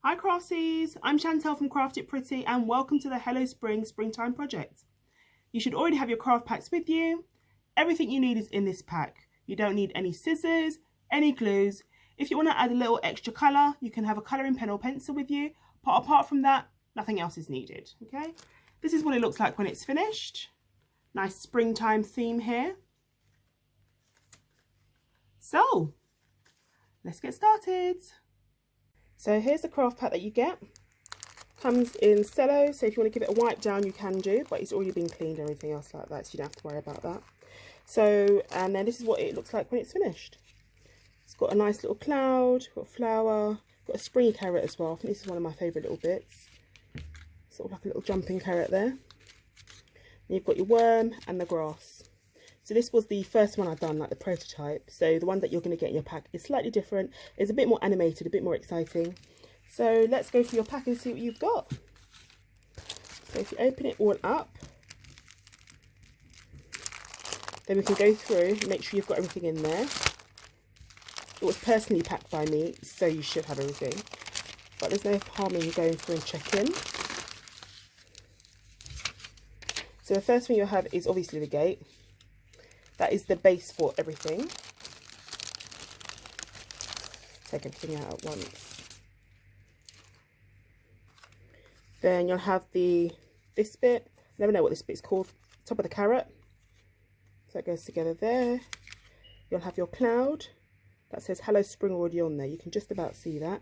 Hi Craftsies, I'm Chantel from Craft It Pretty and welcome to the Hello Spring Springtime project. You should already have your craft packs with you. Everything you need is in this pack. You don't need any scissors, any glues. If you want to add a little extra colour, you can have a colouring pen or pencil with you, but apart from that, nothing else is needed, okay? This is what it looks like when it's finished. Nice springtime theme here. So, let's get started. So here's the craft pack that you get. Comes in cello, so if you want to give it a wipe down you can do, but it's already been cleaned and everything else like that, so you don't have to worry about that. So, and then this is what it looks like when it's finished. It's got a nice little cloud, got a flower, got a springy carrot as well. I think this is one of my favourite little bits. Sort of like a little jumping carrot there. And you've got your worm and the grass. So this was the first one I've done, like the prototype. So the one that you're going to get in your pack is slightly different. It's a bit more animated, a bit more exciting. So let's go through your pack and see what you've got. So if you open it all up, then we can go through and make sure you've got everything in there. It was personally packed by me, so you should have everything. But there's no harm in going through and checking. So the first thing you'll have is obviously the gate. That is the base for everything. Take everything out at once. Then you'll have this bit. I never know what this bit's called. Top of the carrot. So that goes together there. You'll have your cloud. That says Hello Spring already on there. You can just about see that.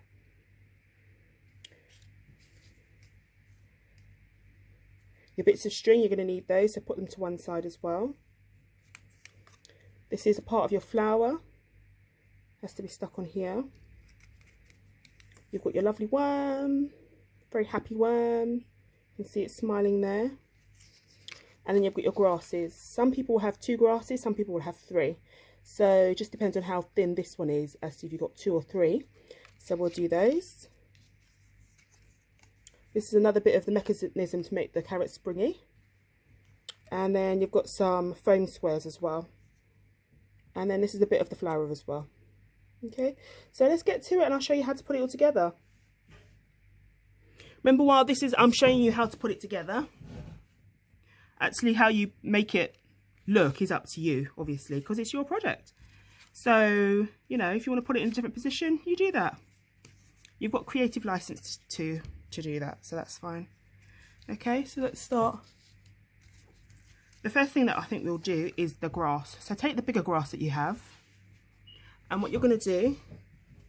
Your bits of string, you're going to need those, so put them to one side as well. This is a part of your flower. Has to be stuck on here. You've got your lovely worm. Very happy worm. You can see it smiling there. And then you've got your grasses. Some people will have 2 grasses, some people will have 3. So it just depends on how thin this one is as to if you've got 2 or 3. So we'll do those. This is another bit of the mechanism to make the carrot springy. And then you've got some foam squares as well. And then this is a bit of the flower as well. Okay, so let's get to it and I'll show you how to put it all together. Remember, while I'm showing you how to put it together, actually how you make it look is up to you, obviously, because it's your project. So, you know, if you want to put it in a different position, you do that. You've got creative license to do that, so that's fine. Okay, so let's start. The first thing that I think we'll do is the grass. So take the bigger grass that you have, and what you're going to do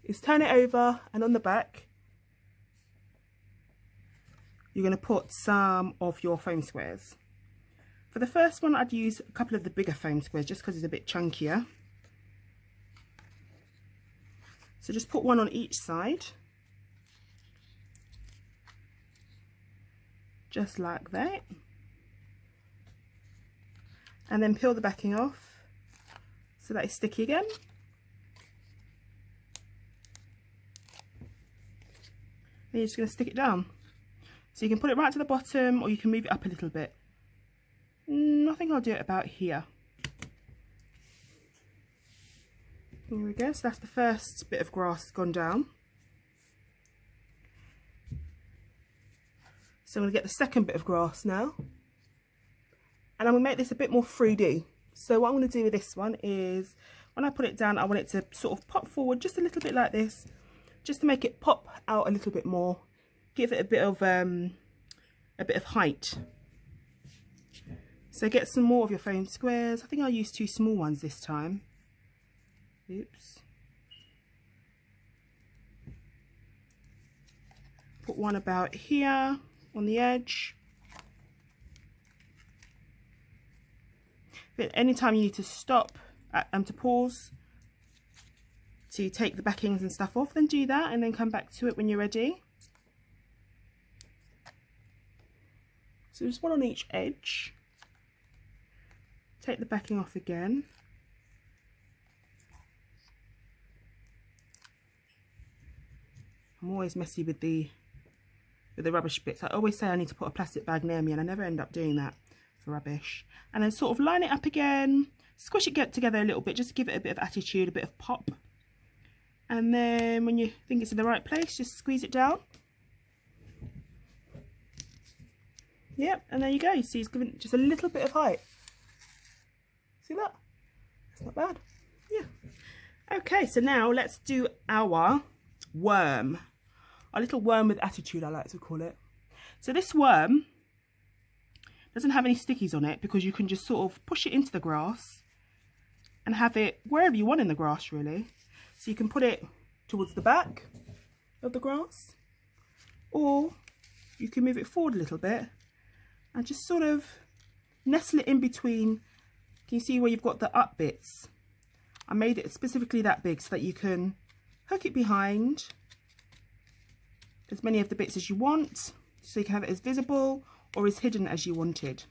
is turn it over, and on the back you're going to put some of your foam squares. For the first one I'd use a couple of the bigger foam squares just because it's a bit chunkier. So just put one on each side, just like that. And then peel the backing off so that it's sticky again. And you're just going to stick it down. So you can put it right to the bottom or you can move it up a little bit. I think I'll do it about here. Here we go, so that's the first bit of grass gone down. So I'm going to get the second bit of grass now. And I'm going to make this a bit more 3D. So what I'm going to do with this one is, when I put it down, I want it to sort of pop forward just a little bit like this, just to make it pop out a little bit more, give it a bit of height. So get some more of your foam squares. I think I'll use 2 small ones this time. Oops. Put one about here on the edge. But anytime you need to stop to pause to take the backings and stuff off, then do that and then come back to it when you're ready. So just one on each edge. Take the backing off again. I'm always messy with the rubbish bits. I always say I need to put a plastic bag near me and I never end up doing that for rubbish. And then sort of line it up again, squish it together a little bit just to give it a bit of attitude, a bit of pop. And then when you think it's in the right place, just squeeze it down Yep, and there you go. You see it's given just a little bit of height. See that? It's not bad. Yeah. Okay, so now let's do our worm. Our little worm with attitude, I like to call it. So this worm doesn't have any stickies on it because you can just sort of push it into the grass and have it wherever you want in the grass, really. So you can put it towards the back of the grass, or you can move it forward a little bit and just sort of nestle it in between. Can you see where you've got the up bits? I made it specifically that big so that you can hook it behind as many of the bits as you want, so you can have it as visible or as hidden as you wanted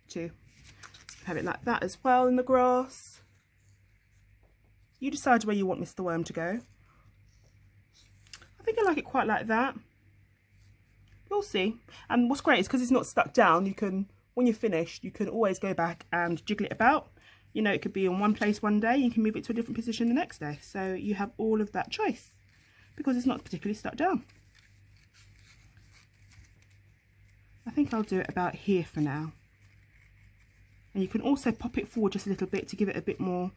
to. So you can have it like that as well in the grass. You decide where you want Mr. Worm to go. I think I like it quite like that. We'll see. And what's great is because it's not stuck down, you can, when you're finished, you can always go back and jiggle it about. You know, it could be in one place one day, you can move it to a different position the next day. So you have all of that choice because it's not particularly stuck down. I think I'll do it about here for now. And you can also pop it forward just a little bit to give it a bit more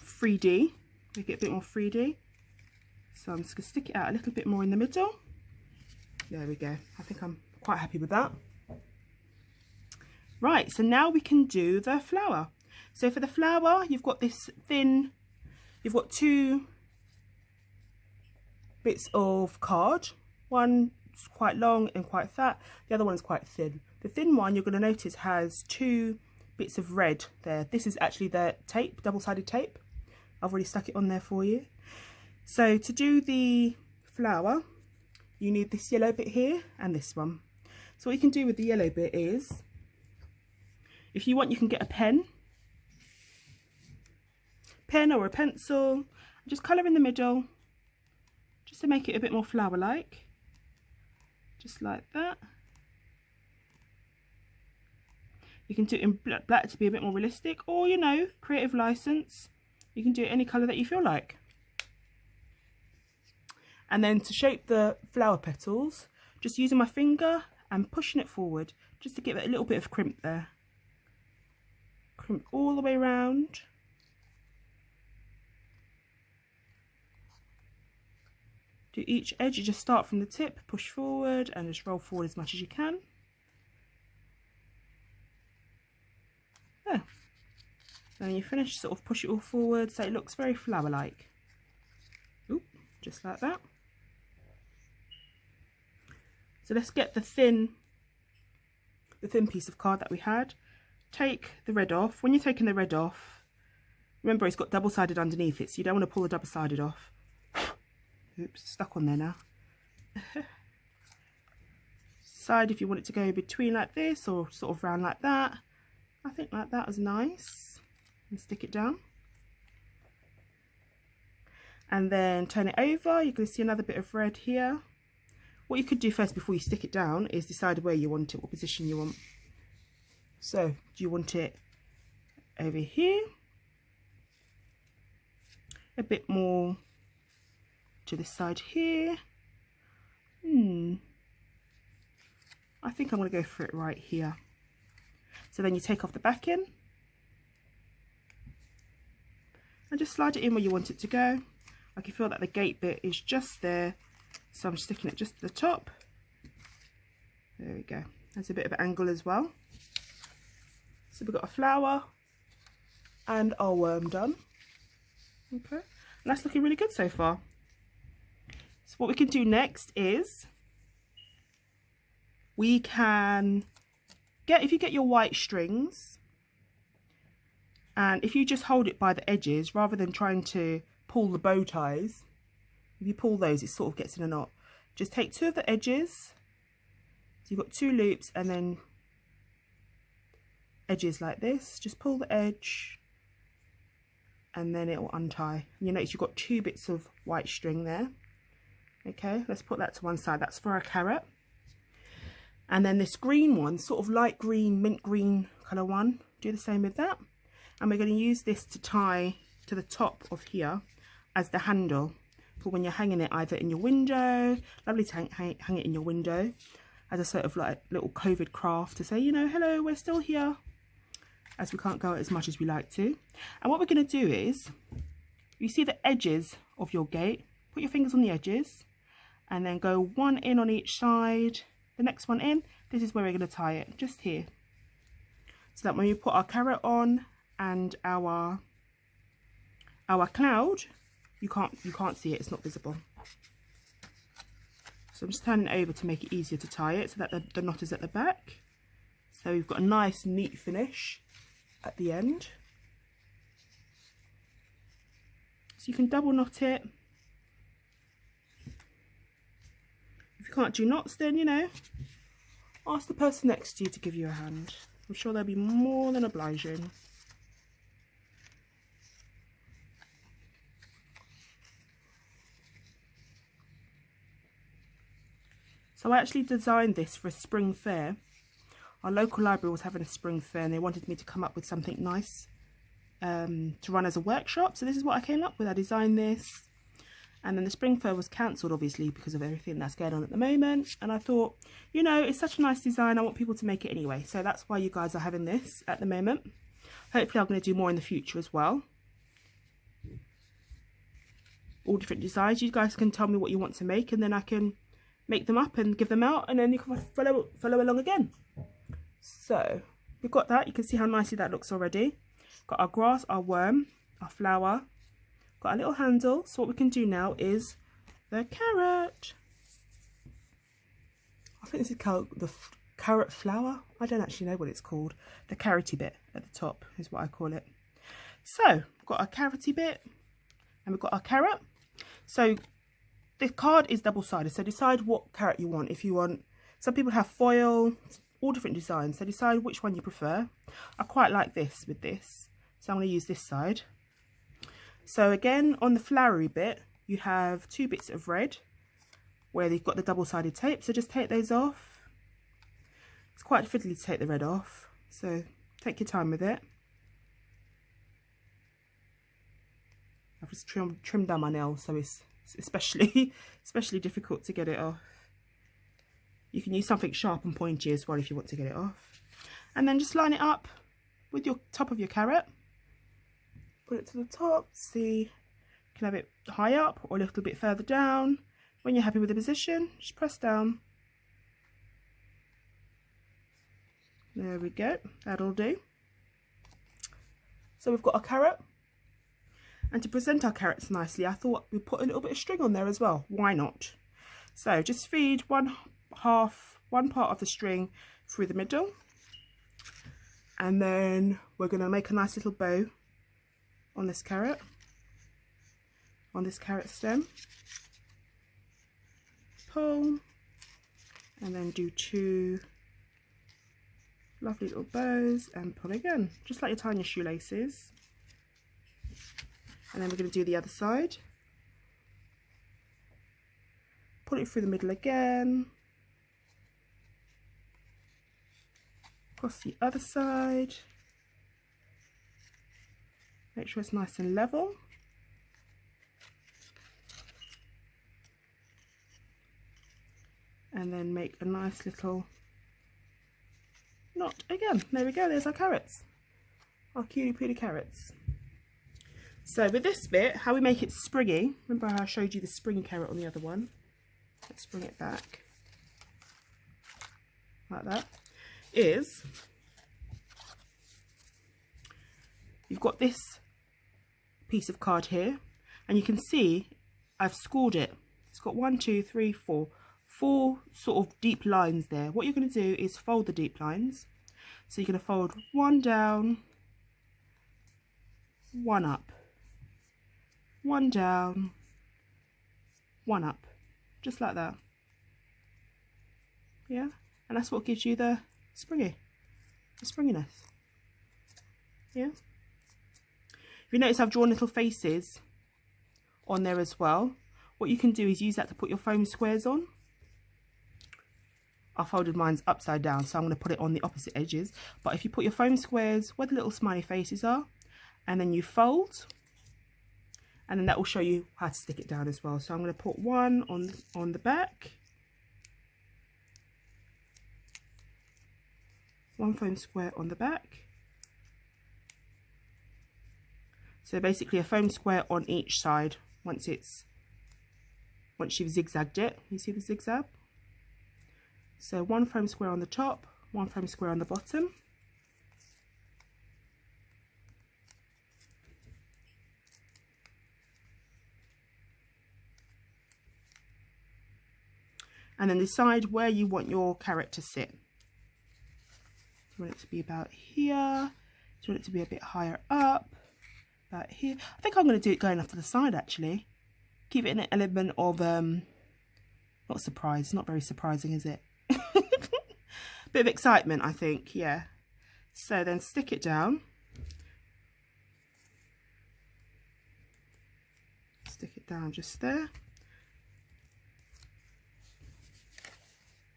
3D. Make it a bit more 3D. So I'm just going to stick it out a little bit more in the middle. There we go. I think I'm quite happy with that. Right, so now we can do the flower. So for the flower, you've got this thin, you've got two bits of card. One's quite long and quite fat. The other one is quite thin. The thin one, you're going to notice, has two bits of red there. This is actually the tape, double-sided tape. I've already stuck it on there for you. So to do the flower, you need this yellow bit here and this one. So what you can do with the yellow bit is, if you want, you can get a pen or a pencil, and just colour in the middle, just to make it a bit more flower-like. Just like that. You can do it in black to be a bit more realistic, or, you know, creative license. You can do it any colour that you feel like. And then to shape the flower petals, just using my finger and pushing it forward, just to give it a little bit of crimp there. Crimp all the way around. Do each edge, you just start from the tip, push forward and just roll forward as much as you can. There. Then you finish, sort of push it all forward so it looks very flower-like. Oop, just like that. So let's get the thin piece of card that we had. Take the red off. When you're taking the red off, remember it's got double-sided underneath it, so you don't want to pull the double-sided off. Oops, stuck on there now. Decide if you want it to go between like this or sort of round like that. I think like that is nice. And stick it down. And then turn it over. You're going to see another bit of red here. What you could do first before you stick it down is decide where you want it, what position you want. So, do you want it over here? A bit more to this side here. I think I'm going to go for it right here. So then you take off the backing and just slide it in where you want it to go. I can feel that the gate bit is just there, so I'm sticking it just to the top. There we go. There's a bit of an angle as well. So we've got a flower and our worm done. Okay, and that's looking really good so far. So what we can do next is we can if you get your white strings, and if you just hold it by the edges rather than trying to pull the bow ties, if you pull those it sort of gets in a knot. Just take two of the edges, so you've got two loops and then edges like this, just pull the edge and then it will untie. You notice you've got two bits of white string there. Okay, let's put that to one side. That's for our carrot. And then this green one, sort of light green, mint green colour one, do the same with that. And we're going to use this to tie to the top of here as the handle for when you're hanging it either in your window. Lovely to hang it in your window. as a sort of like little COVID craft to say, you know, hello, we're still here, as we can't go out as much as we like to. And what we're going to do is, you see the edges of your gate, put your fingers on the edges and then go one in on each side, the next one in. This is where we're going to tie it, just here, so that when we put our carrot on and our cloud, you can't see it, it's not visible. So I'm just turning it over to make it easier to tie it, so that the knot is at the back. So we've got a nice neat finish at the end. So you can double knot it. If you can't do knots, then, you know, ask the person next to you to give you a hand. I'm sure they'll be more than obliging. So I actually designed this for a spring fair. Our local library was having a spring fair and they wanted me to come up with something nice to run as a workshop. So this is what I came up with. I designed this, and then the spring fair was cancelled, obviously, because of everything that's going on at the moment. And I thought, you know, it's such a nice design, I want people to make it anyway. So that's why you guys are having this at the moment. Hopefully I'm going to do more in the future as well. All different designs. You guys can tell me what you want to make, and then I can make them up and give them out, and then you can follow along again. So we've got that. You can see how nicely that looks already. Got our grass, our worm, our flower, got a little handle. So what we can do now is the carrot. I think this is called the carrot flower. I don't actually know what it's called. The carroty bit at the top is what I call it. So we've got our carroty bit and we've got our carrot. So the card is double-sided, so decide what carrot you want. If you want, some people have foil, all different designs, so decide which one you prefer. I quite like this with this, so I'm going to use this side. So again, on the flowery bit, you have 2 bits of red where they've got the double-sided tape, so just take those off. It's quite fiddly to take the red off, so take your time with it. I've just trimmed down my nails, so it's especially difficult to get it off. You can use something sharp and pointy as well if you want to get it off. And then just line it up with your top of your carrot. Put it to the top. See, you can have it high up or a little bit further down. When you're happy with the position, just press down. There we go, that'll do. So we've got our carrot. And to present our carrots nicely, I thought we'd put a little bit of string on there as well. Why not? So just feed one part of the string through the middle. And then we're going to make a nice little bow on this carrot stem. Pull. And then do 2 lovely little bows and pull again. Just like you're tying your shoelaces. And then we're going to do the other side. Pull it through the middle again. Across the other side. Make sure it's nice and level. And then make a nice little knot again. There we go, there's our carrots. Our cutie pooty carrots. So with this bit, how we make it springy, remember how I showed you the springy carrot on the other one? Let's bring it back, like that, is you've got this piece of card here, and you can see I've scored it. It's got 1, 2, 3, 4 sort of deep lines there. What you're going to do is fold the deep lines. So you're going to fold 1 down, 1 up. 1 down, 1 up, just like that. Yeah, and that's what gives you the springiness. Yeah. If you notice, I've drawn little faces on there as well. What you can do is use that to put your foam squares on. I folded mine's upside down, so I'm going to put it on the opposite edges. But if you put your foam squares where the little smiley faces are, and then you fold, and then that will show you how to stick it down as well. So I'm going to put 1 on the back, 1 foam square on the back. So basically a foam square on each side once you've zigzagged it. You see the zigzag? So 1 foam square on the top, 1 foam square on the bottom. And then decide where you want your carrot to sit. Do you want it to be about here? Do you want it to be a bit higher up? About here? I think I'm going to do it going off to the side actually. Keep it an element of, not surprise, not very surprising, is it? Bit of excitement, I think, yeah. So then stick it down. Stick it down just there.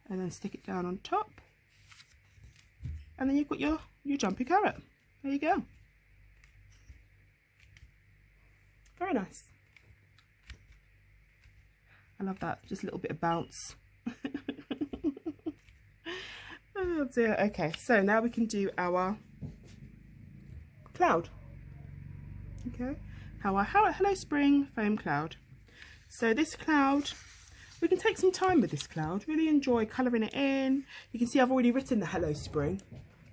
And then stick it down on top. And then you've got your jumpy carrot. There you go. Very nice. I love that, just a little bit of bounce. Oh dear. Okay, so now we can do our cloud. Okay, our Hello Spring foam cloud. So this cloud, we can take some time with this cloud, really enjoy colouring it in. You can see I've already written the Hello Spring.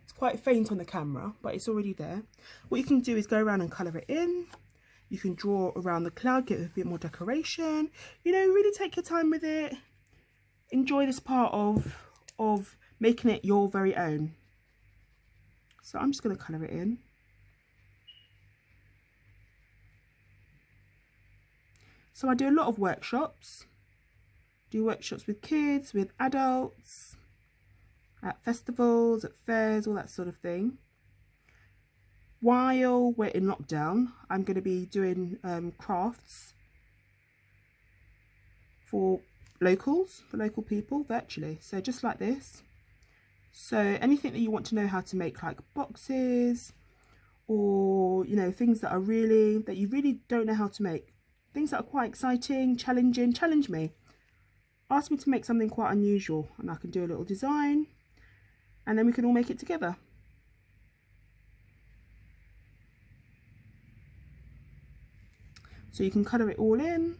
It's quite faint on the camera, but it's already there. What you can do is go around and colour it in. You can draw around the cloud, get a bit more decoration. You know, really take your time with it. Enjoy this part of making it your very own. So I'm just going to colour it in. So I do a lot of workshops. Do workshops with kids, with adults, at festivals, at fairs, all that sort of thing. While we're in lockdown, I'm going to be doing crafts for locals, for local people virtually. So just like this. So anything that you want to know how to make, like boxes, or you know, things that you really don't know how to make, things that are quite exciting, challenging, challenge me. Ask me to make something quite unusual and I can do a little design and then we can all make it together. So you can colour it all in.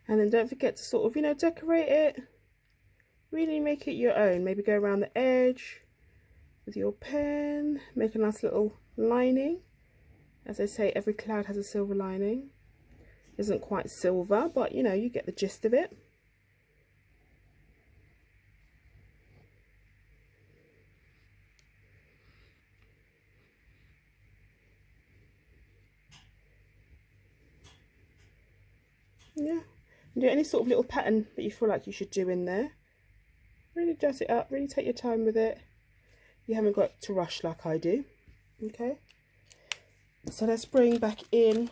And then don't forget to sort of, you know, decorate it. Really make it your own. Maybe go around the edge with your pen. Make a nice little lining. As I say, every cloud has a silver lining. Isn't quite silver, but you know, you get the gist of it. Yeah. Do any sort of little pattern that you feel like you should do in there. Really dress it up, really take your time with it. You haven't got to rush like I do. Okay, so let's bring back in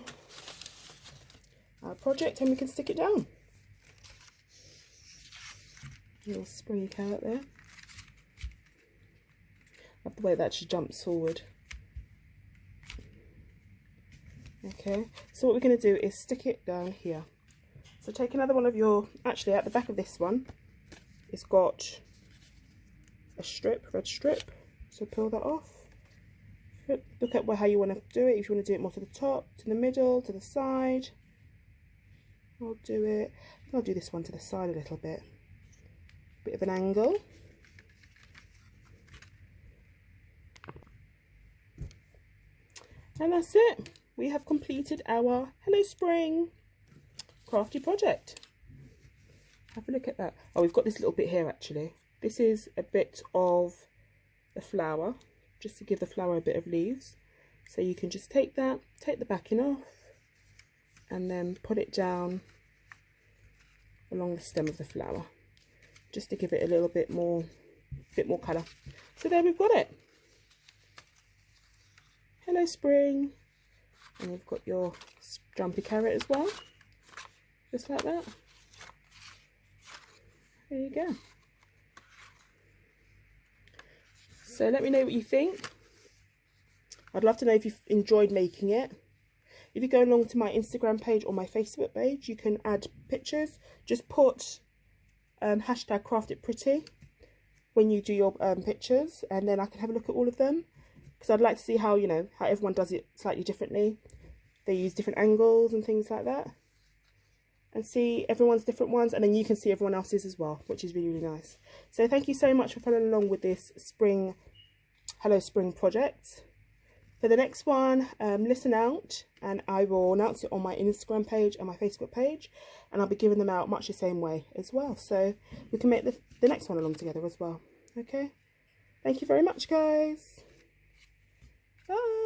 our project and we can stick it down. A little springy carrot there. Love the way that actually jumps forward. Okay, so what we're going to do is stick it down here. So take another one of your, actually at the back of this one, it's got a strip, red strip, so peel that off. Look at how you want to do it, if you want to do it more to the top, to the middle, to the side. I'll do this one to the side a little bit. Bit of an angle. And that's it. We have completed our Hello Spring crafty project. Have a look at that. Oh, we've got this little bit here actually. This is a bit of the flower, just to give the flower a bit of leaves. So you can just take that, take the backing off, and then put it down along the stem of the flower. just to give it a little bit more colour. So there we've got it. Hello Spring. And you've got your jumpy carrot as well, just like that. There you go. So let me know what you think. I'd love to know if you've enjoyed making it. If you go along to my Instagram page or my Facebook page, you can add pictures. Just put hashtag #CraftItPretty when you do your pictures, and then I can have a look at all of them, because I'd like to see how, you know, how everyone does it slightly differently. They use different angles and things like that, and see everyone's different ones, and then you can see everyone else's as well, which is really, really nice. So thank you so much for following along with this spring, Hello Spring project. For the next one, listen out, and I will announce it on my Instagram page and my Facebook page, and I'll be giving them out much the same way as well, so we can make the next one along together as well. Okay, thank you very much, guys. Bye.